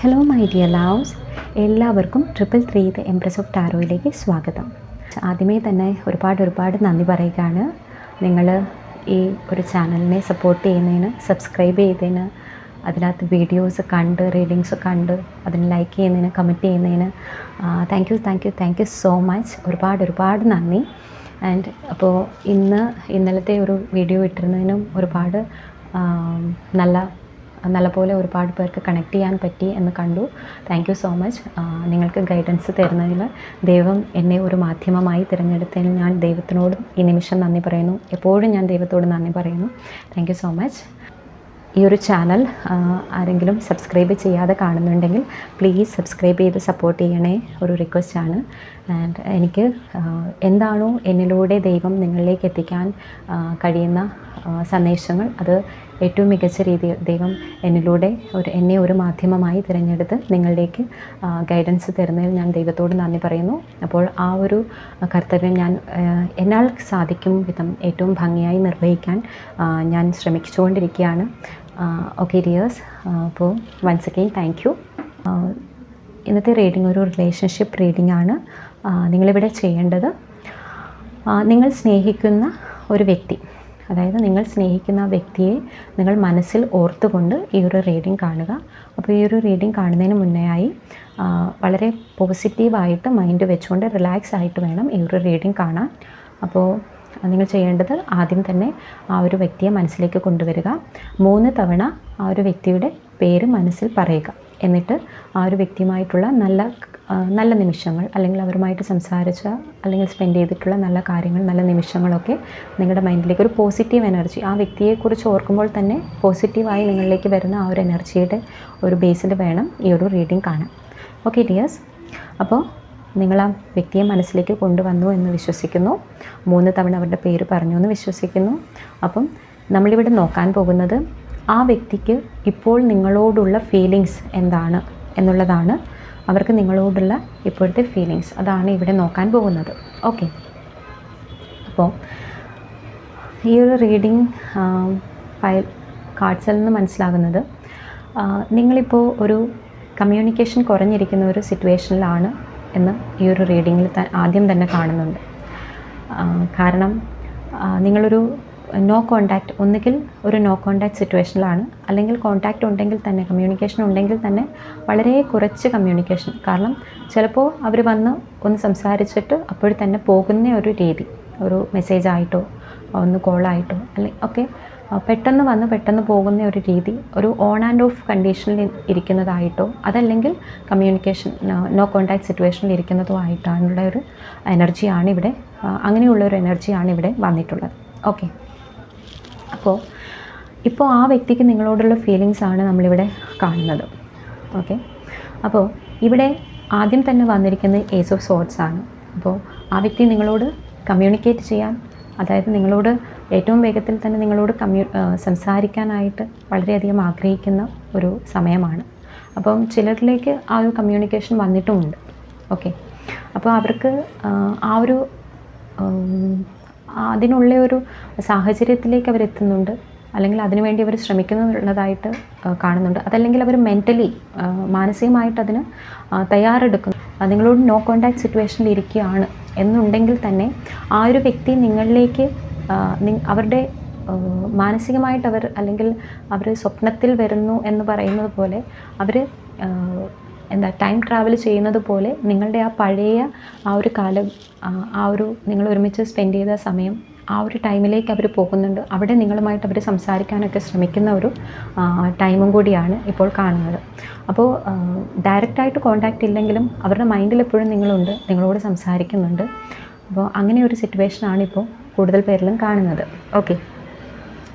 Hello my dear loves, എല്ലാവർക്കും 333 the empress of ടാരോയിലേക്ക് സ്വാഗതം. ആദ്യമേ തന്നെ ഒരുപാട് നന്ദി പറയുകയാണ്. നിങ്ങൾ ഈ ഒരു ചാനലിനെ സപ്പോർട്ട് ചെയ്യുന്നതിന്, സബ്സ്ക്രൈബ് ചെയ്തതിന്, അതിനകത്ത് വീഡിയോസ് കണ്ട്, റീഡിങ്സ് കണ്ട്, അതിന് ലൈക്ക് ചെയ്യുന്നതിന്, കമൻറ്റ് ചെയ്യുന്നതിന് താങ്ക് യു സോ മച്ച്. ഒരുപാട് നന്ദി. ആൻഡ് അപ്പോൾ ഇന്നലത്തെ ഒരു വീഡിയോ ഇട്ടിരുന്നതിനും ഒരുപാട് നല്ലപോലെ ഒരുപാട് പേർക്ക് കണക്ട് ചെയ്യാൻ പറ്റി എന്ന് കണ്ടു. Thank you so much. നിങ്ങൾക്ക് ഗൈഡൻസ് തരുന്നതിൽ, ദൈവം എന്നെ ഒരു മാധ്യമമായി തിരഞ്ഞെടുത്തതിൽ ഞാൻ ദൈവത്തിനോടും ഈ നിമിഷം നന്ദി പറയുന്നു. എപ്പോഴും ഞാൻ ദൈവത്തോട് നന്ദി പറയുന്നു. Thank you so much. ഈ ഒരു ചാനൽ ആരെങ്കിലും സബ്സ്ക്രൈബ് ചെയ്യാതെ കാണുന്നുണ്ടെങ്കിൽ പ്ലീസ് സബ്സ്ക്രൈബ് ചെയ്ത് സപ്പോർട്ട് ചെയ്യണേ, ഒരു റിക്വസ്റ്റാണ്. ആൻഡ് എനിക്ക് എന്താണോ എന്നിലൂടെ ദൈവം നിങ്ങളിലേക്ക് എത്തിക്കാൻ കഴിയുന്ന സന്ദേശങ്ങൾ, അത് ഏറ്റവും മികച്ച രീതിയിൽ ദൈവം എന്നിലൂടെ എന്നെ ഒരു മാധ്യമമായി തിരഞ്ഞെടുത്ത് നിങ്ങളിലേക്ക് ഗൈഡൻസ് തരുന്നതിൽ ഞാൻ ദൈവത്തോട് നന്ദി പറയുന്നു. അപ്പോൾ ആ ഒരു കർത്തവ്യം എന്നാൽ സാധിക്കും വിധം ഏറ്റവും ഭംഗിയായി നിർവഹിക്കാൻ ഞാൻ ശ്രമിച്ചുകൊണ്ടിരിക്കുകയാണ്. ഓക്കെ ഡിയേഴ്സ്, അപ്പോൾ വൺസ് അഗെയിൻ താങ്ക് യു. ഇന്നത്തെ റീഡിംഗ് ഒരു റിലേഷൻഷിപ്പ് റീഡിംഗ് ആണ്. നിങ്ങളിവിടെ ചെയ്യേണ്ടത്, നിങ്ങൾ സ്നേഹിക്കുന്ന ഒരു വ്യക്തി, അതായത് നിങ്ങൾ സ്നേഹിക്കുന്ന വ്യക്തിയെ നിങ്ങൾ മനസ്സിൽ ഓർത്തുകൊണ്ട് ഈ ഒരു റീഡിംഗ് കാണുക. അപ്പോൾ ഈ ഒരു റീഡിംഗ് കാണുന്നതിന് മുന്നേയായി വളരെ പോസിറ്റീവായിട്ട് മൈൻഡ് വെച്ചുകൊണ്ട് റിലാക്സ് ആയിട്ട് വേണം ഈ ഒരു റീഡിംഗ് കാണാൻ. അപ്പോൾ നിങ്ങൾ ചെയ്യേണ്ടത്, ആദ്യം തന്നെ ആ ഒരു വ്യക്തിയെ മനസ്സിലേക്ക് കൊണ്ടുവരിക. 3 തവണ ആ ഒരു വ്യക്തിയുടെ പേര് മനസ്സിൽ പറയുക. എന്നിട്ട് ആ ഒരു വ്യക്തിയുമായിട്ടുള്ള നല്ല നിമിഷങ്ങൾ, അല്ലെങ്കിൽ അവരുമായിട്ട് സംസാരിച്ച അല്ലെങ്കിൽ സ്പെൻഡ് ചെയ്തിട്ടുള്ള നല്ല കാര്യങ്ങൾ, നല്ല നിമിഷങ്ങളൊക്കെ നിങ്ങളുടെ മൈൻഡിലേക്ക് ഒരു പോസിറ്റീവ് എനർജി, ആ വ്യക്തിയെക്കുറിച്ച് ഓർക്കുമ്പോൾ തന്നെ പോസിറ്റീവായി നിങ്ങളിലേക്ക് വരുന്ന ആ ഒരു എനർജിയുടെ ഒരു ബേസിൽ വേണം ഈ ഒരു റീഡിംഗ് കാണാൻ. ഓക്കെ ഡിയേഴ്സ്, അപ്പോൾ നിങ്ങൾ ആ വ്യക്തിയെ മനസ്സിലേക്ക് കൊണ്ടുവന്നു എന്ന് വിശ്വസിക്കുന്നു. 3 തവണ അവരുടെ പേര് പറഞ്ഞു എന്ന് വിശ്വസിക്കുന്നു. അപ്പം നമ്മളിവിടെ നോക്കാൻ പോകുന്നത്, ആ വ്യക്തിക്ക് ഇപ്പോൾ നിങ്ങളോടുള്ള ഫീലിങ്സ് എന്താണ് എന്നുള്ളതാണ്. അവർക്ക് നിങ്ങളോടുള്ള ഇപ്പോഴത്തെ ഫീലിങ്സ്, അതാണ് ഇവിടെ നോക്കാൻ പോകുന്നത്. ഓക്കെ, അപ്പോൾ ഈ ഒരു റീഡിംഗ് കാർഡ്സിൽ നിന്ന് മനസ്സിലാകുന്നത്, നിങ്ങളിപ്പോൾ ഒരു കമ്മ്യൂണിക്കേഷൻ കുറഞ്ഞിരിക്കുന്ന ഒരു സിറ്റുവേഷനിലാണ് എന്ന് ഈ ഒരു റീഡിങ്ങിൽ ആദ്യം തന്നെ കാണുന്നുണ്ട്. കാരണം നിങ്ങളൊരു ഒന്നുകിൽ ഒരു നോ കോണ്ടാക്റ്റ് സിറ്റുവേഷനിലാണ്, അല്ലെങ്കിൽ കോണ്ടാക്റ്റ് ഉണ്ടെങ്കിൽ തന്നെ, കമ്മ്യൂണിക്കേഷൻ ഉണ്ടെങ്കിൽ തന്നെ വളരെ കുറച്ച് കമ്മ്യൂണിക്കേഷൻ. കാരണം ചിലപ്പോൾ അവർ വന്ന് ഒന്ന് സംസാരിച്ചിട്ട് അപ്പോൾ തന്നെ പോകുന്ന ഒരു രീതി, ഒരു മെസ്സേജായിട്ടോ ഒന്ന് കോളായിട്ടോ അല്ലെങ്കിൽ ഒക്കെ പെട്ടെന്ന് വന്ന് പെട്ടെന്ന് പോകുന്ന ഒരു രീതി, ഒരു ഓൺ ആൻഡ് ഓഫ് കണ്ടീഷനിൽ ഇരിക്കുന്നതായിട്ടോ, അതല്ലെങ്കിൽ കമ്മ്യൂണിക്കേഷൻ നോ കോണ്ടാക്റ്റ് സിറ്റുവേഷനിൽ ഇരിക്കുന്നതോ ആയിട്ടാണുള്ള ഒരു എനർജിയാണ് ഇവിടെ, അങ്ങനെയുള്ളൊരു എനർജിയാണ് ഇവിടെ വന്നിട്ടുള്ളത്. ഓക്കെ, ഇപ്പോൾ ആ വ്യക്തിക്ക് നിങ്ങളോടുള്ള ഫീലിങ്സ് ആണ് നമ്മളിവിടെ കാണുന്നത്. ഓക്കെ, അപ്പോൾ ഇവിടെ ആദ്യം തന്നെ വന്നിരിക്കുന്നത് ഏസ് ഓഫ് സോർഡ്സ് ആണ്. അപ്പോൾ ആ വ്യക്തി നിങ്ങളോട് കമ്മ്യൂണിക്കേറ്റ് ചെയ്യാൻ, അതായത് നിങ്ങളോട് ഏറ്റവും വേഗത്തിൽ തന്നെ നിങ്ങളോട് സംസാരിക്കാനായിട്ട് വളരെയധികം ആഗ്രഹിക്കുന്ന ഒരു സമയമാണ്. അപ്പം ചിലരിലേക്ക് ആ ഒരു കമ്മ്യൂണിക്കേഷൻ വന്നിട്ടുമുണ്ട്. ഓക്കെ, അപ്പോൾ അവർക്ക് ആ ഒരു അതിനുള്ള ഒരു സാഹചര്യത്തിലേക്ക് അവരെത്തുന്നുണ്ട്, അല്ലെങ്കിൽ അതിനുവേണ്ടി അവർ ശ്രമിക്കുന്നുള്ളതായിട്ട് കാണുന്നുണ്ട്. അതല്ലെങ്കിൽ അവർ മെൻ്റലി, മാനസികമായിട്ട് അതിന് തയ്യാറെടുക്കുന്നു. നിങ്ങളോട് നോ കോണ്ടാക്റ്റ് സിറ്റുവേഷനിൽ ഇരിക്കുകയാണ് എന്നുണ്ടെങ്കിൽ തന്നെ ആ ഒരു വ്യക്തി നിങ്ങളിലേക്ക് അവരുടെ മാനസികമായിട്ട് അല്ലെങ്കിൽ അവർ സ്വപ്നത്തിൽ വരുന്നു എന്ന് പറയുന്നത് പോലെ, അവർ ടൈം ട്രാവൽ ചെയ്യുന്നത് പോലെ നിങ്ങളുടെ ആ പഴയ ആ ഒരു കാലം, ആ ഒരു നിങ്ങൾ ഒരുമിച്ച് സ്പെൻഡ് ചെയ്ത സമയം, ആ ഒരു ടൈമിലേക്ക് അവർ പോകുന്നുണ്ട്. അവിടെ നിങ്ങളുമായിട്ട് അവർ സംസാരിക്കാനൊക്കെ ശ്രമിക്കുന്ന ഒരു ടൈമും കൂടിയാണ് ഇപ്പോൾ കാണുന്നത്. അപ്പോൾ ഡയറക്റ്റായിട്ട് കോണ്ടാക്റ്റ് ഇല്ലെങ്കിലും അവരുടെ മൈൻഡിൽ എപ്പോഴും നിങ്ങളുണ്ട്, നിങ്ങളോട് സംസാരിക്കുന്നുണ്ട്. അപ്പോൾ അങ്ങനെ ഒരു സിറ്റുവേഷനാണ് ഇപ്പോൾ കൂടുതൽ പേരിലും കാണുന്നത്. ഓക്കെ,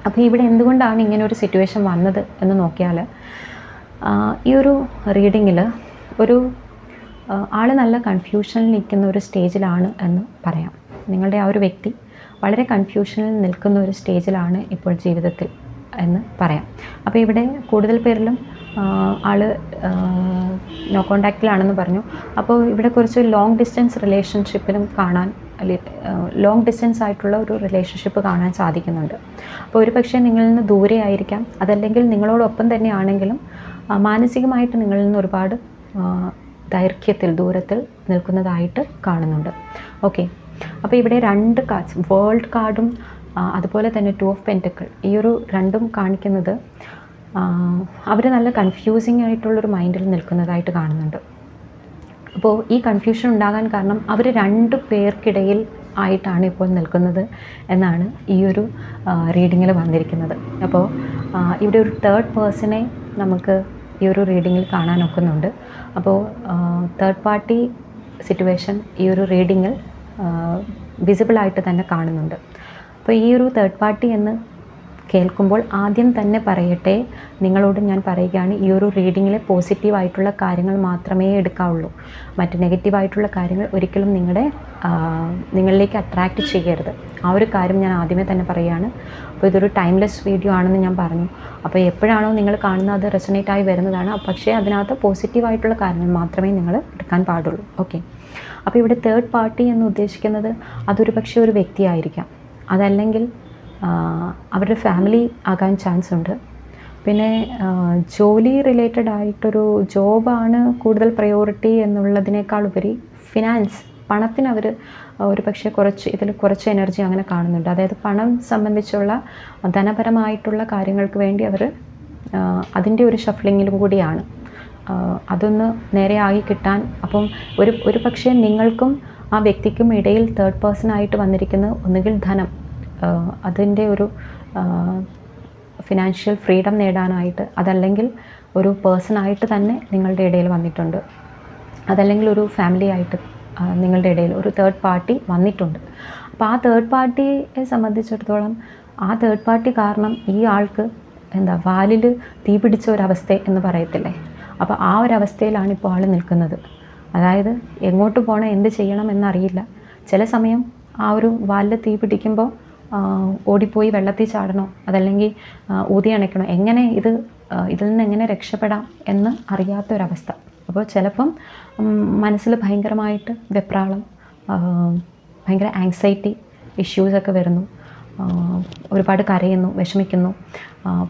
അപ്പോൾ ഇവിടെ എന്തുകൊണ്ടാണ് ഇങ്ങനെ ഒരു സിറ്റുവേഷൻ വന്നത് എന്ന് നോക്കിയാൽ, ഈ ഒരു റീഡിങ്ങിൽ ഒരു ആൾ നല്ല കൺഫ്യൂഷനിൽ നിൽക്കുന്ന ഒരു സ്റ്റേജിലാണ് എന്ന് പറയാം. നിങ്ങളുടെ ആ ഒരു വ്യക്തി വളരെ കൺഫ്യൂഷനിൽ നിൽക്കുന്ന ഒരു സ്റ്റേജിലാണ് ഇപ്പോൾ ജീവിതത്തിൽ എന്ന് പറയാം. അപ്പോൾ ഇവിടെ കൂടുതൽ പേരിലും ആൾ നോ കോണ്ടാക്റ്റിലാണെന്ന് പറഞ്ഞു. അപ്പോൾ ഇവിടെ കുറച്ച് ലോങ് ഡിസ്റ്റൻസ് റിലേഷൻഷിപ്പിലും കാണാൻ, ലോങ് ഡിസ്റ്റൻസ് ആയിട്ടുള്ള ഒരു റിലേഷൻഷിപ്പ് കാണാൻ സാധിക്കുന്നുണ്ട്. അപ്പോൾ ഒരു പക്ഷേ നിങ്ങളിൽ നിന്ന് ദൂരെ ആയിരിക്കാം, അതല്ലെങ്കിൽ നിങ്ങളോടൊപ്പം തന്നെ ആണെങ്കിലും മാനസികമായിട്ട് നിങ്ങളിൽ നിന്ന് ഒരുപാട് ദൂരത്തിൽ നിൽക്കുന്നതായിട്ട് കാണുന്നുണ്ട്. ഓക്കെ, അപ്പോൾ ഇവിടെ 2 കാർഡ്സ്, വേൾഡ് കാർഡും അതുപോലെ തന്നെ 2 ഓഫ് പെൻറ്റക്കിൾ, ഈ ഒരു രണ്ടും കാണിക്കുന്നത് അവർ നല്ല കൺഫ്യൂസിങ് ആയിട്ടുള്ളൊരു മൈൻഡിൽ നിൽക്കുന്നതായിട്ട് കാണുന്നുണ്ട്. അപ്പോൾ ഈ കൺഫ്യൂഷൻ ഉണ്ടാകാൻ കാരണം അവർ 2 പേർക്കിടയിൽ ആയിട്ടാണ് ഇപ്പോൾ നിൽക്കുന്നത് എന്നാണ് ഈ ഒരു റീഡിങ്ങിൽ വന്നിരിക്കുന്നത്. അപ്പോൾ ഇവിടെ ഒരു തേർഡ് പേഴ്സണെ നമുക്ക് ഈ ഒരു റീഡിങ്ങിൽ കാണാൻ ഒക്കുന്നുണ്ട്. അപ്പോൾ തേർഡ് പാർട്ടി സിറ്റുവേഷൻ ഈ ഒരു റീഡിങ്ങിൽ വിസിബിളായിട്ട് തന്നെ കാണുന്നുണ്ട്. അപ്പോൾ ഈ ഒരു തേർഡ് പാർട്ടി എന്ന് കേൾക്കുമ്പോൾ ആദ്യം തന്നെ പറയട്ടെ, നിങ്ങളോട് ഞാൻ പറയുകയാണ്, ഈ ഒരു റീഡിങ്ങിലെ പോസിറ്റീവായിട്ടുള്ള കാര്യങ്ങൾ മാത്രമേ എടുക്കാവുള്ളൂ. മറ്റ് നെഗറ്റീവായിട്ടുള്ള കാര്യങ്ങൾ ഒരിക്കലും നിങ്ങളിലേക്ക് അട്രാക്റ്റ് ചെയ്യരുത്. ആ ഒരു കാര്യം ഞാൻ ആദ്യമേ തന്നെ പറയുകയാണ്. അപ്പോൾ ഇതൊരു ടൈംലെസ് വീഡിയോ ആണെന്ന് ഞാൻ പറഞ്ഞു. അപ്പോൾ എപ്പോഴാണോ നിങ്ങൾ കാണുന്നത് അത് റെസൊനേറ്റ് ആയി വരുന്നതാണ്. പക്ഷേ അതിനകത്ത് പോസിറ്റീവായിട്ടുള്ള കാര്യങ്ങൾ മാത്രമേ നിങ്ങൾ എടുക്കാൻ പാടുള്ളൂ. ഓക്കെ, അപ്പോൾ ഇവിടെ തേർഡ് പാർട്ടി എന്ന് ഉദ്ദേശിക്കുന്നത് അതൊരു പക്ഷേ ഒരു വ്യക്തിയായിരിക്കാം, അതല്ലെങ്കിൽ അവരുടെ ഫാമിലി ആകാൻ ചാൻസ് ഉണ്ട്. പിന്നെ ജോലി റിലേറ്റഡ് ആയിട്ടൊരു ജോബാണ് കൂടുതൽ പ്രയോറിറ്റി എന്നുള്ളതിനേക്കാൾ ഉപരി ഫിനാൻസ്, പണത്തിന് അവർ ഒരു പക്ഷേ കുറച്ച് എനർജി അങ്ങനെ കാണുന്നുണ്ട്. അതായത് പണം സംബന്ധിച്ചുള്ള ധനപരമായിട്ടുള്ള കാര്യങ്ങൾക്ക് വേണ്ടി അവർ അതിൻ്റെ ഒരു ഷഫ്ലിങ്ങിലും കൂടിയാണ്. അതൊന്ന് നേരെയായി കിട്ടാൻ, അപ്പം ഒരു പക്ഷേ നിങ്ങൾക്കും ആ വ്യക്തിക്കും ഇടയിൽ തേർഡ് പേഴ്സണായിട്ട് വന്നിരിക്കുന്നത് ഒന്നുകിൽ ധനം, അതിൻ്റെ ഒരു ഫിനാൻഷ്യൽ ഫ്രീഡം നേടാനായിട്ട്, അതല്ലെങ്കിൽ ഒരു പേഴ്സണായിട്ട് തന്നെ നിങ്ങളുടെ ഇടയിൽ വന്നിട്ടുണ്ട്, അതല്ലെങ്കിൽ ഒരു ഫാമിലി ആയിട്ട് നിങ്ങളുടെ ഇടയിൽ ഒരു തേർഡ് പാർട്ടി വന്നിട്ടുണ്ട്. അപ്പോൾ ആ തേർഡ് പാർട്ടിയെ സംബന്ധിച്ചിടത്തോളം ആ തേർഡ് പാർട്ടി കാരണം ഈ ആൾക്ക് വാലിൽ തീ പിടിച്ച ഒരവസ്ഥ എന്ന് പറയത്തില്ലേ, അപ്പോൾ ആ ഒരവസ്ഥയിലാണ് ഇപ്പോൾ ആൾ നിൽക്കുന്നത്. അതായത് എങ്ങോട്ട് പോകണം, എന്ത് ചെയ്യണം എന്നറിയില്ല. ചില സമയം ആ ഒരു വാലിൽ തീ പിടിക്കുമ്പോൾ ഓടിപ്പോയി വെള്ളത്തിൽ ചാടണോ, അതല്ലെങ്കിൽ ഊതി അണയ്ക്കണോ, ഇതിൽ നിന്ന് എങ്ങനെ രക്ഷപ്പെടാം എന്ന് അറിയാത്തൊരവസ്ഥ. അപ്പോൾ ചിലപ്പം മനസ്സിൽ ഭയങ്കരമായിട്ട് വെപ്രാളം, ഭയങ്കര ആങ്സൈറ്റി ഇഷ്യൂസൊക്കെ വരുന്നു, ഒരുപാട് കരയുന്നു, വിഷമിക്കുന്നു.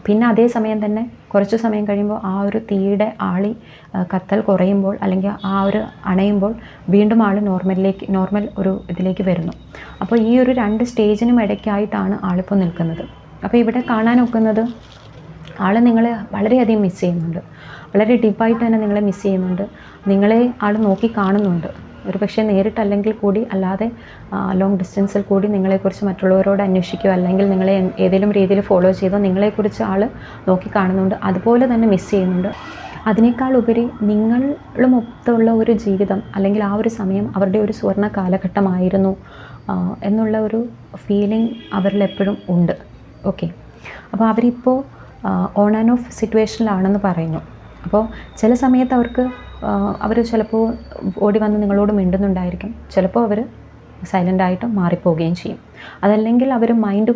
പിന്നെ അതേ സമയം തന്നെ കുറച്ച് സമയം കഴിയുമ്പോൾ ആ ഒരു തീയുടെ കത്തൽ കുറയുമ്പോൾ, അല്ലെങ്കിൽ ആ ഒരു അണയുമ്പോൾ വീണ്ടും ആൾ നോർമൽ ഒരു ഇതിലേക്ക് വരുന്നു. അപ്പോൾ ഈ ഒരു 2 സ്റ്റേജിനും ഇടയ്ക്കായിട്ടാണ് ആളിപ്പോൾ നിൽക്കുന്നത്. അപ്പോൾ ഇവിടെ കാണാൻ ഒക്കുന്നത് ആൾ നിങ്ങളെ വളരെയധികം മിസ് ചെയ്യുന്നുണ്ട്, വളരെ ഡീപ്പായിട്ട് തന്നെ നിങ്ങളെ മിസ് ചെയ്യുന്നുണ്ട്. നിങ്ങളെ ആൾ നോക്കി കാണുന്നുണ്ട്. ഒരു പക്ഷേ നേരിട്ടല്ലെങ്കിൽ കൂടി അല്ലാതെ ലോങ് ഡിസ്റ്റൻസിൽ കൂടി നിങ്ങളെക്കുറിച്ച് മറ്റുള്ളവരോട് അന്വേഷിക്കുകയോ അല്ലെങ്കിൽ നിങ്ങളെ ഏതെങ്കിലും രീതിയിൽ ഫോളോ ചെയ്തോ നിങ്ങളെക്കുറിച്ച് ആൾ നോക്കി കാണുന്നുണ്ട്, അതുപോലെ തന്നെ മിസ് ചെയ്യുന്നുണ്ട്. അതിനേക്കാൾ ഉപരി നിങ്ങളുമൊത്തുള്ള ഒരു ജീവിതം അല്ലെങ്കിൽ ആ ഒരു സമയം അവരുടെ ഒരു സുവർണ്ണ കാലഘട്ടമായിരുന്നു എന്നുള്ള ഒരു ഫീലിംഗ് അവരിൽ എപ്പോഴും ഉണ്ട്. ഓക്കെ, അപ്പോൾ അവരിപ്പോൾ ഓൺ ആൻഡ് ഓഫ് സിറ്റുവേഷനിലാണെന്ന് പറയുന്നു. അപ്പോൾ ചില സമയത്ത് അവർ ചിലപ്പോൾ ഓടി വന്ന് നിങ്ങളോട് മിണ്ടുന്നുണ്ടായിരിക്കും, ചിലപ്പോൾ അവർ സൈലൻ്റായിട്ട് മാറിപ്പോവുകയും ചെയ്യും. അതല്ലെങ്കിൽ അവർ മൈൻഡിൽ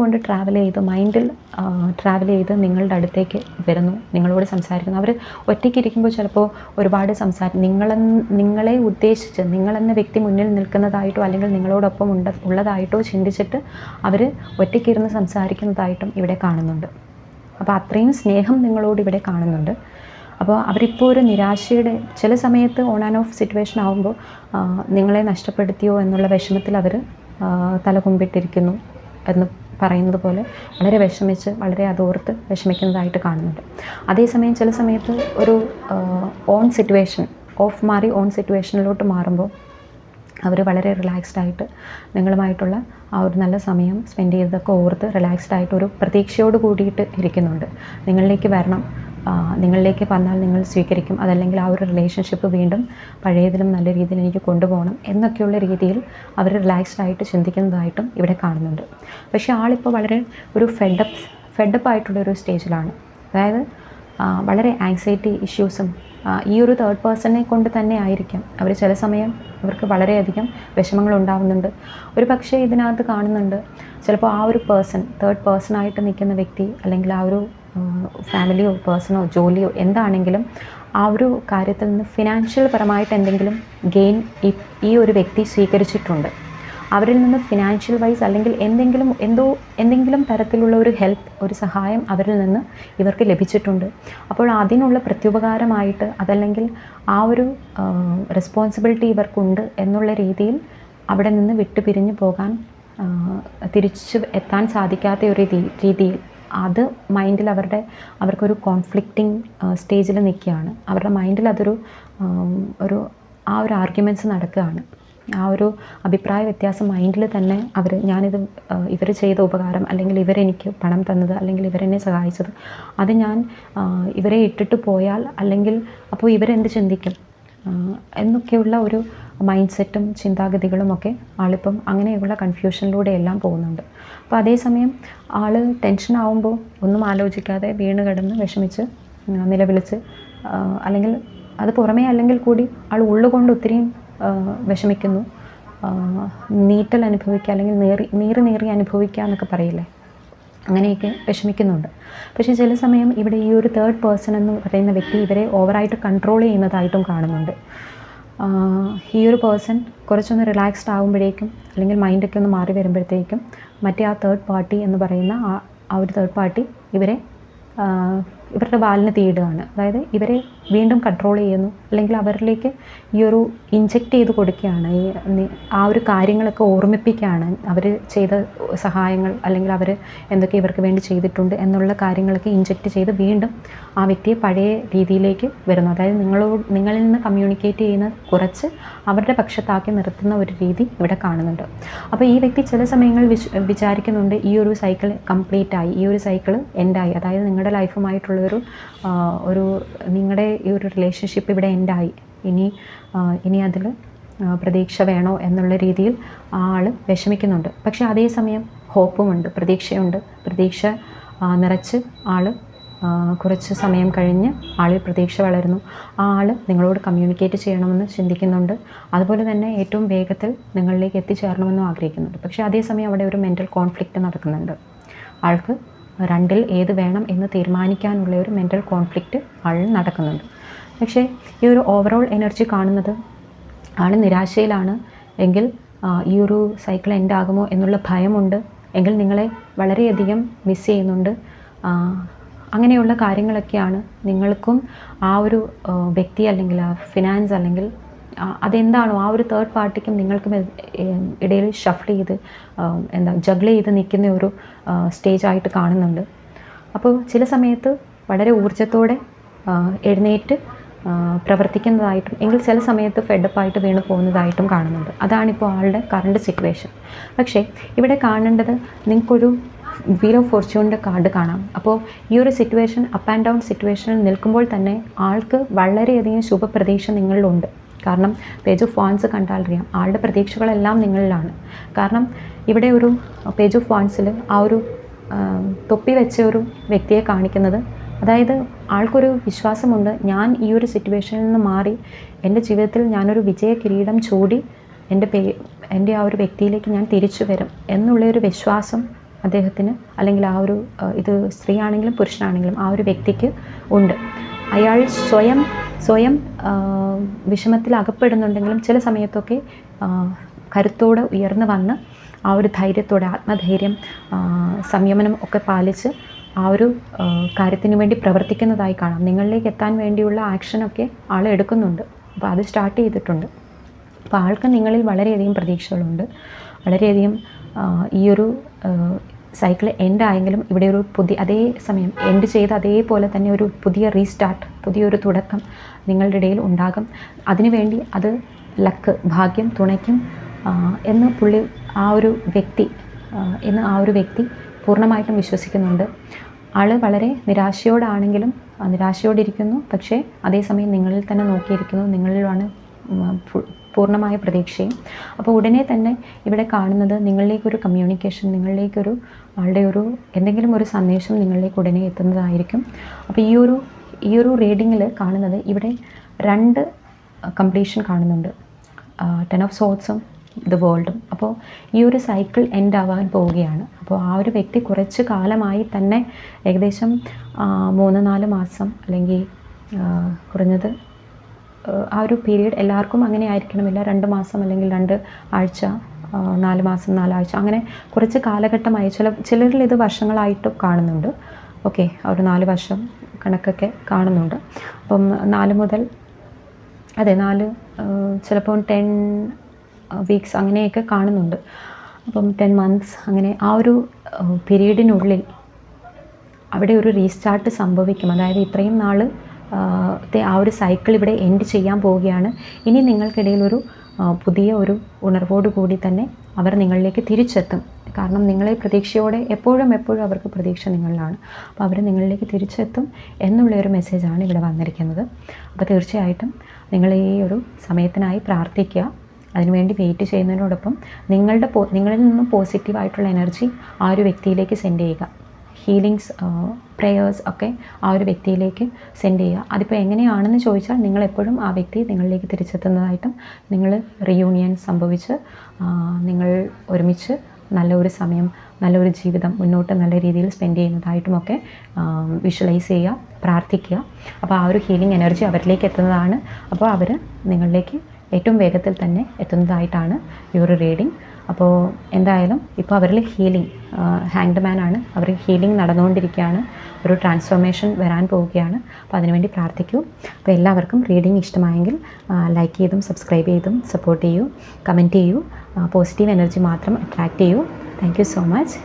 ട്രാവൽ ചെയ്ത് നിങ്ങളുടെ അടുത്തേക്ക് വരുന്നു, നിങ്ങളോട് സംസാരിക്കുന്നു. അവർ ഒറ്റയ്ക്കിരിക്കുമ്പോൾ ചിലപ്പോൾ ഒരുപാട് നിങ്ങളെ ഉദ്ദേശിച്ച് നിങ്ങളെന്ന വ്യക്തി മുന്നിൽ നിൽക്കുന്നതായിട്ടോ അല്ലെങ്കിൽ നിങ്ങളോടൊപ്പം ഉള്ളതായിട്ടോ ചിന്തിച്ചിട്ട് അവർ ഒറ്റയ്ക്കിരുന്ന് സംസാരിക്കുന്നതായിട്ടും ഇവിടെ കാണുന്നുണ്ട്. അപ്പോൾ അത്രയും സ്നേഹം നിങ്ങളോട് ഇവിടെ കാണുന്നുണ്ട്. അപ്പോൾ അവരിപ്പോൾ ഒരു നിരാശയുടെ, ചില സമയത്ത് ഓൺ ആൻഡ് ഓഫ് സിറ്റുവേഷൻ ആകുമ്പോൾ നിങ്ങളെ നഷ്ടപ്പെടുത്തിയോ എന്നുള്ള വിഷമത്തിൽ അവർ തലകുമ്പിട്ടിരിക്കുന്നു എന്ന് പറയുന്നത് പോലെ വളരെ വിഷമിച്ച്, വളരെ അതോർത്ത് വിഷമിക്കുന്നതായിട്ട് കാണുന്നുണ്ട്. അതേസമയം ചില സമയത്ത് ഒരു ഓഫ് മാറി ഓൺ സിറ്റുവേഷനിലോട്ട് മാറുമ്പോൾ അവർ വളരെ റിലാക്സ്ഡ് ആയിട്ട് നിങ്ങളുമായിട്ടുള്ള ആ ഒരു നല്ല സമയം സ്പെൻഡ് ചെയ്തതൊക്കെ ഓർത്ത് റിലാക്സ്ഡ് ആയിട്ട് ഒരു പ്രതീക്ഷയോട് കൂടിയിട്ട് ഇരിക്കുന്നുണ്ട്. നിങ്ങളിലേക്ക് വരണം, നിങ്ങളിലേക്ക് വന്നാൽ നിങ്ങൾ സ്വീകരിക്കും, അതല്ലെങ്കിൽ ആ ഒരു റിലേഷൻഷിപ്പ് വീണ്ടും പഴയതിലും നല്ല രീതിയിൽ എനിക്ക് കൊണ്ടുപോകണം എന്നൊക്കെയുള്ള രീതിയിൽ അവർ റിലാക്സ്ഡ് ആയിട്ട് ചിന്തിക്കുന്നതായിട്ടും ഇവിടെ കാണുന്നുണ്ട്. പക്ഷേ ആളിപ്പോൾ വളരെ ഒരു ഫെഡപ്പ് ആയിട്ടുള്ളൊരു സ്റ്റേജിലാണ്. അതായത് വളരെ ആങ്സൈറ്റി ഇഷ്യൂസും ഈ ഒരു തേർഡ് പേഴ്സണെ കൊണ്ട് തന്നെ ആയിരിക്കാം അവർ ചില സമയം അവർക്ക് വളരെയധികം വിഷമങ്ങൾ ഉണ്ടാകുന്നുണ്ട്. ഒരു പക്ഷേ ഇതിനകത്ത് കാണുന്നുണ്ട് ചിലപ്പോൾ ആ ഒരു തേർഡ് പേഴ്സണായിട്ട് നിൽക്കുന്ന വ്യക്തി അല്ലെങ്കിൽ ആ ഒരു ഫാമിലിയോ പേഴ്സണോ ജോലിയോ എന്താണെങ്കിലും ആ ഒരു കാര്യത്തിൽ നിന്ന് ഫിനാൻഷ്യൽ പരമായിട്ട് എന്തെങ്കിലും ഗെയിൻ ഈ ഒരു വ്യക്തി സ്വീകരിച്ചിട്ടുണ്ട്. അവരിൽ നിന്ന് ഫിനാൻഷ്യൽ വൈസ് അല്ലെങ്കിൽ എന്തെങ്കിലും തരത്തിലുള്ള ഒരു ഹെൽപ്പ്, ഒരു സഹായം അവരിൽ നിന്ന് ഇവർക്ക് ലഭിച്ചിട്ടുണ്ട്. അപ്പോൾ അതിനുള്ള പ്രത്യുപകാരമായിട്ട് അതല്ലെങ്കിൽ ആ ഒരു റെസ്പോൺസിബിലിറ്റി ഇവർക്കുണ്ട് എന്നുള്ള രീതിയിൽ അവിടെ നിന്ന് വിട്ടുപിരിഞ്ഞു പോകാൻ, തിരിച്ചു എത്താൻ സാധിക്കാത്ത ഒരു രീതിയിൽ അത് മൈൻഡിൽ അവർക്കൊരു കോൺഫ്ലിക്റ്റിംഗ് സ്റ്റേജിൽ നിൽക്കുകയാണ്. അവരുടെ മൈൻഡിൽ അതൊരു ആ ഒരു ആർഗ്യുമെൻറ്റ്സ് നടക്കുകയാണ്. ആ ഒരു അഭിപ്രായ വ്യത്യാസം മൈൻഡിൽ തന്നെ ഇവർ ചെയ്ത ഉപകാരം, അല്ലെങ്കിൽ ഇവരെനിക്ക് പണം തന്നത്, അല്ലെങ്കിൽ ഇവരെന്നെ സഹായിച്ചത്, അത് ഞാൻ ഇവരെ ഇട്ടിട്ട് പോയാൽ അല്ലെങ്കിൽ അപ്പോൾ ഇവരെന്ത് ചിന്തിക്കും എന്നൊക്കെയുള്ള ഒരു മൈൻഡ് സെറ്റും ചിന്താഗതികളുമൊക്കെ ആളിപ്പം അങ്ങനെയുള്ള കൺഫ്യൂഷനിലൂടെ എല്ലാം പോകുന്നുണ്ട്. അപ്പോൾ അതേസമയം ആൾ ടെൻഷൻ ആവുമ്പോൾ ഒന്നും ആലോചിക്കാതെ വീണ് കിടന്ന് വിഷമിച്ച് നിലവിളിച്ച്, അല്ലെങ്കിൽ അത് പുറമേ അല്ലെങ്കിൽ കൂടി ആൾ ഉള്ളുകൊണ്ട് ഒത്തിരിയും വിഷമിക്കുന്നു, നീറ്റൽ അനുഭവിക്കുക, അല്ലെങ്കിൽ നീറി അനുഭവിക്കുക എന്നൊക്കെ പറയില്ലേ, അങ്ങനെയൊക്കെ വിഷമിക്കുന്നുണ്ട്. പക്ഷേ ചില സമയം ഇവിടെ ഈ ഒരു തേർഡ് പേഴ്സൺ എന്ന് പറയുന്ന വ്യക്തി ഇവരെ ഓവറായിട്ട് കൺട്രോൾ ചെയ്യുന്നതായിട്ടും കാണുന്നുണ്ട്. ഈ ഒരു പേഴ്സൺ കുറച്ചൊന്ന് റിലാക്സ്ഡ് ആകുമ്പോഴേക്കും, അല്ലെങ്കിൽ മൈൻഡൊക്കെ ഒന്ന് മാറി വരുമ്പോഴത്തേക്കും മറ്റേ ആ തേർഡ് പാർട്ടി എന്ന് പറയുന്ന ആ ഒരു തേർഡ് പാർട്ടി ഇവരുടെ വാലിന് തീയിടുകയാണ്. അതായത് ഇവരെ വീണ്ടും കൺട്രോൾ ചെയ്യുന്നു, അല്ലെങ്കിൽ അവരിലേക്ക് ഈ ഒരു ഇൻജെക്റ്റ് ചെയ്ത് കൊടുക്കുകയാണ്. ആ ഒരു കാര്യങ്ങളൊക്കെ ഓർമ്മിപ്പിക്കുകയാണ്. അവർ ചെയ്ത സഹായങ്ങൾ, അല്ലെങ്കിൽ അവർ എന്തൊക്കെ ഇവർക്ക് വേണ്ടി ചെയ്തിട്ടുണ്ട് എന്നുള്ള കാര്യങ്ങളൊക്കെ ഇൻജെക്റ്റ് ചെയ്ത് വീണ്ടും ആ വ്യക്തിയെ പഴയ രീതിയിലേക്ക് വരുന്നു. അതായത് നിങ്ങളിൽ നിന്ന് കമ്മ്യൂണിക്കേറ്റ് ചെയ്യുന്ന കുറച്ച് അവരുടെ പക്ഷത്താക്കി നിർത്തുന്ന ഒരു രീതി ഇവിടെ കാണുന്നുണ്ട്. അപ്പോൾ ഈ വ്യക്തി ചില സമയങ്ങളിൽ വിചാരിക്കുന്നുണ്ട് ഈ ഒരു സൈക്കിൾ കംപ്ലീറ്റ് ആയി, ഈ ഒരു സൈക്കിൾ എൻഡായി, അതായത് നിങ്ങളുടെ ലൈഫുമായിട്ടുള്ളൊരു നിങ്ങളുടെ ഈ ഒരു റിലേഷൻഷിപ്പ് ഇവിടെ എൻഡായി, ഇനി അതിൽ പ്രതീക്ഷ വേണോ എന്നുള്ള രീതിയിൽ ആൾ വിഷമിക്കുന്നുണ്ട്. പക്ഷേ അതേസമയം ഹോപ്പുമുണ്ട്, പ്രതീക്ഷയുണ്ട്. പ്രതീക്ഷ നിറച്ച് ആൾ കുറച്ച് സമയം കഴിഞ്ഞ് ആളിൽ പ്രതീക്ഷ വളരുന്നു. ആ ആൾ നിങ്ങളോട് കമ്മ്യൂണിക്കേറ്റ് ചെയ്യണമെന്ന് ചിന്തിക്കുന്നുണ്ട്. അതുപോലെ തന്നെ ഏറ്റവും വേഗത്തിൽ നിങ്ങളിലേക്ക് എത്തിച്ചേരണമെന്നും ആഗ്രഹിക്കുന്നുണ്ട്. പക്ഷേ അതേസമയം അവിടെ ഒരു മെൻ്റൽ കോൺഫ്ലിക്റ്റ് നടക്കുന്നുണ്ട്. ആൾക്ക് രണ്ടിൽ ഏത് വേണം എന്ന് തീരുമാനിക്കാനുള്ള ഒരു മെൻ്റൽ കോൺഫ്ലിക്റ്റ് ആളിൽ നടക്കുന്നുണ്ട്. പക്ഷേ ഈ ഒരു ഓവറോൾ എനർജി കാണുന്നത് ആൾ നിരാശയിലാണ് എങ്കിൽ, ഈ ഒരു സൈക്കിൾ എൻഡ് ആകുമോ എന്നുള്ള ഭയമുണ്ട് എങ്കിൽ, നിങ്ങളെ വളരെയധികം മിസ് ചെയ്യുന്നുണ്ട്. അങ്ങനെയുള്ള കാര്യങ്ങളൊക്കെയാണ് നിങ്ങൾക്കും ആ ഒരു വ്യക്തി, അല്ലെങ്കിൽ ആ ഫിനാൻസ്, അല്ലെങ്കിൽ അതെന്താണോ ആ ഒരു തേർഡ് പാർട്ടിക്കും നിങ്ങൾക്കും ഇടയിൽ ഷഫിൾ ചെയ്ത് ജഗ്ൾ ചെയ്ത് നിൽക്കുന്ന ഒരു സ്റ്റേജായിട്ട് കാണുന്നുണ്ട്. അപ്പോൾ ചില സമയത്ത് വളരെ ഊർജ്ജത്തോടെ എഴുന്നേറ്റ് പ്രവർത്തിക്കുന്നതായിട്ടും, എങ്കിൽ ചില സമയത്ത് ഫെഡപ്പായിട്ട് വീണ് പോകുന്നതായിട്ടും കാണുന്നുണ്ട്. അതാണിപ്പോൾ ആളുടെ കറണ്ട് സിറ്റുവേഷൻ. പക്ഷേ ഇവിടെ കാണേണ്ടത്, നിങ്ങൾക്കൊരു വീൽ ഓഫ് ഫോർച്യൂണിൻ്റെ കാർഡ് കാണാം. അപ്പോൾ ഈ ഒരു സിറ്റുവേഷൻ അപ്പ് ആൻഡ് ഡൗൺ സിറ്റുവേഷനിൽ നിൽക്കുമ്പോൾ തന്നെ ആൾക്ക് വളരെയധികം ശുഭപ്രതീക്ഷ നിങ്ങളിലുണ്ട്. കാരണം പേജ് ഓഫ് വാൻസ് കണ്ടാൽ അറിയാം, ആളുടെ പ്രതീക്ഷകളെല്ലാം നിങ്ങളിലാണ്. കാരണം ഇവിടെ ഒരു പേജ് ഓഫ് വാൻസിൽ ആ ഒരു തൊപ്പി വെച്ച ഒരു വ്യക്തിയെ കാണിക്കുന്നത്, അതായത് ആൾക്കൊരു വിശ്വാസമുണ്ട്, ഞാൻ ഈ ഒരു സിറ്റുവേഷനിൽ നിന്ന് മാറി എൻ്റെ ജീവിതത്തിൽ ഞാനൊരു വിജയ കിരീടം ചൂടി എൻ്റെ ആ ഒരു വ്യക്തിയിലേക്ക് ഞാൻ തിരിച്ചു വരും എന്നുള്ളൊരു വിശ്വാസം അദ്ദേഹത്തിന്, അല്ലെങ്കിൽ ആ ഒരു ഇത് സ്ത്രീ ആണെങ്കിലും പുരുഷനാണെങ്കിലും ആ ഒരു വ്യക്തിക്ക് ഉണ്ട്. അയാൾ സ്വയം വിഷമത്തിൽ അകപ്പെടുന്നുണ്ടെങ്കിലും ചില സമയത്തൊക്കെ കരുത്തോടെ ഉയർന്നു വന്ന് ആ ഒരു ധൈര്യത്തോടെ, ആത്മധൈര്യം, സംയമനം ഒക്കെ പാലിച്ച് ആ ഒരു കാര്യത്തിന് വേണ്ടി പ്രവർത്തിക്കുന്നതായി കാണാം. നിങ്ങളിലേക്ക് എത്താൻ വേണ്ടിയുള്ള ആക്ഷനൊക്കെ ആൾ എടുക്കുന്നുണ്ട്. അപ്പോൾ അത് സ്റ്റാർട്ട് ചെയ്തിട്ടുണ്ട്. അപ്പോൾ ആൾക്ക് നിങ്ങളിൽ വളരെയധികം പ്രതീക്ഷകളുണ്ട്. വളരെയധികം ഈ ഒരു സൈക്കിൾ എൻഡ് ആയെങ്കിലും ഇവിടെ ഒരു അതേ സമയം എൻഡ് ചെയ്ത് അതേപോലെ തന്നെ ഒരു പുതിയ റീസ്റ്റാർട്ട്, പുതിയൊരു തുടക്കം നിങ്ങളുടെ ഇടയിൽ ഉണ്ടാകും. അതിനുവേണ്ടി അത് ലക്ക്, ഭാഗ്യം തുണയ്ക്കും എന്ന് ആ ഒരു വ്യക്തി പൂർണ്ണമായിട്ടും വിശ്വസിക്കുന്നുണ്ട്. ആൾ വളരെ നിരാശയോടിരിക്കുന്നു. പക്ഷേ അതേസമയം നിങ്ങളിൽ തന്നെ നോക്കിയിരിക്കുന്നു, നിങ്ങളിലാണ് പൂർണ്ണമായ പ്രതീക്ഷയും. അപ്പോൾ ഉടനെ തന്നെ ഇവിടെ കാണുന്നത് നിങ്ങളിലേക്കൊരു കമ്മ്യൂണിക്കേഷൻ, നിങ്ങളിലേക്കൊരു ആളുടെ എന്തെങ്കിലും ഒരു സന്ദേശം നിങ്ങളിലേക്ക് ഉടനെ എത്തുന്നതായിരിക്കും. അപ്പോൾ ഈ ഒരു റീഡിങ്ങിൽ കാണുന്നത് ഇവിടെ 2 കംപ്ലീഷൻ കാണുന്നുണ്ട്, 10 ഓഫ് സോർട്സും ദ വേൾഡും. അപ്പോൾ ഈ ഒരു സൈക്കിൾ എൻഡ് ആവാൻ പോവുകയാണ്. അപ്പോൾ ആ ഒരു വ്യക്തി കുറച്ച് കാലമായി തന്നെ, ഏകദേശം 3-4 മാസം അല്ലെങ്കിൽ കുറഞ്ഞത് ആ ഒരു പീരീഡ് എല്ലാവർക്കും അങ്ങനെ ആയിരിക്കണമില്ല. 2 മാസം അല്ലെങ്കിൽ 2 ആഴ്ച, 4 മാസം 4 ആഴ്ച, അങ്ങനെ കുറച്ച് കാലഘട്ടമായി. ചിലരിൽ ഇത് വർഷങ്ങളായിട്ട് കാണുന്നുണ്ട്. ഓക്കെ, ഒരു 4 വർഷം കണക്കൊക്കെ കാണുന്നുണ്ട്. അപ്പം 4 മുതൽ, അതെ 4, ചിലപ്പോൾ 10 വീക്സ് അങ്ങനെയൊക്കെ കാണുന്നുണ്ട്. അപ്പം 10 മന്ത്സ് അങ്ങനെ ആ ഒരു പീരീഡിനുള്ളിൽ അവിടെ ഒരു റീസ്റ്റാർട്ട് സംഭവിക്കും. അതായത് ഇത്രയും നാൾ ആ ഒരു സൈക്കിൾ ഇവിടെ എൻഡ് ചെയ്യാൻ പോവുകയാണ്. ഇനി നിങ്ങൾക്കിടയിൽ ഒരു പുതിയ ഒരു ഉണർവോടു കൂടി തന്നെ അവർ നിങ്ങളിലേക്ക് തിരിച്ചെത്തും. കാരണം നിങ്ങളെ പ്രതീക്ഷയോടെ എപ്പോഴും അവർക്ക് പ്രതീക്ഷ നിങ്ങളിലാണ്. അപ്പോൾ അവർ നിങ്ങളിലേക്ക് തിരിച്ചെത്തും എന്നുള്ളൊരു മെസ്സേജാണ് ഇവിടെ വന്നിരിക്കുന്നത്. അപ്പോൾ തീർച്ചയായിട്ടും നിങ്ങൾ ഈ ഒരു സമയത്തിനായി പ്രാർത്ഥിക്കുക. അതിനുവേണ്ടി വെയിറ്റ് ചെയ്യുന്നതിനോടൊപ്പം നിങ്ങളിൽ നിന്നും പോസിറ്റീവായിട്ടുള്ള എനർജി ആ ഒരു വ്യക്തിയിലേക്ക് സെൻഡ് ചെയ്യുക. ഹീലിങ്സ്, പ്രേയേഴ്സ് ഒക്കെ ആ ഒരു വ്യക്തിയിലേക്ക് സെൻഡ് ചെയ്യുക. അതിപ്പോൾ എങ്ങനെയാണെന്ന് ചോദിച്ചാൽ നിങ്ങളെപ്പോഴും ആ വ്യക്തി നിങ്ങളിലേക്ക് തിരിച്ചെത്തുന്നതായിട്ടും, നിങ്ങൾ റിയൂണിയൻ സംഭവിച്ച് നിങ്ങൾ ഒരുമിച്ച് നല്ലൊരു സമയം, നല്ലൊരു ജീവിതം മുന്നോട്ട് നല്ല രീതിയിൽ സ്പെൻഡ് ചെയ്യുന്നതായിട്ടുമൊക്കെ വിഷ്വലൈസ് ചെയ്യുക, പ്രാർത്ഥിക്കുക. അപ്പോൾ ആ ഒരു ഹീലിംഗ് എനർജി അവരിലേക്ക് എത്തുന്നതാണ്. അപ്പോൾ അവർ നിങ്ങളിലേക്ക് ഏറ്റവും വേഗത്തിൽ തന്നെ എത്തുന്നതായിട്ടാണ് ഈ ഒരു റീഡിംഗ്. അപ്പോൾ എന്തായാലും ഇപ്പോൾ അവരിൽ ഹീലിംഗ്, ഹാങ്ഡ് മാനാണ്, അവർ ഹീലിംഗ് നടന്നുകൊണ്ടിരിക്കുകയാണ്. ഒരു ട്രാൻസ്ഫോർമേഷൻ വരാൻ പോവുകയാണ്. അപ്പോൾ അതിനുവേണ്ടി പ്രാർത്ഥിക്കൂ. അപ്പോൾ എല്ലാവർക്കും റീഡിംഗ് ഇഷ്ടമായെങ്കിൽ ലൈക്ക് ചെയ്തും സബ്സ്ക്രൈബ് ചെയ്തും സപ്പോർട്ട് ചെയ്യൂ, കമൻറ്റ് ചെയ്യൂ. പോസിറ്റീവ് എനർജി മാത്രം അട്രാക്റ്റ് ചെയ്യൂ. Thank you so much.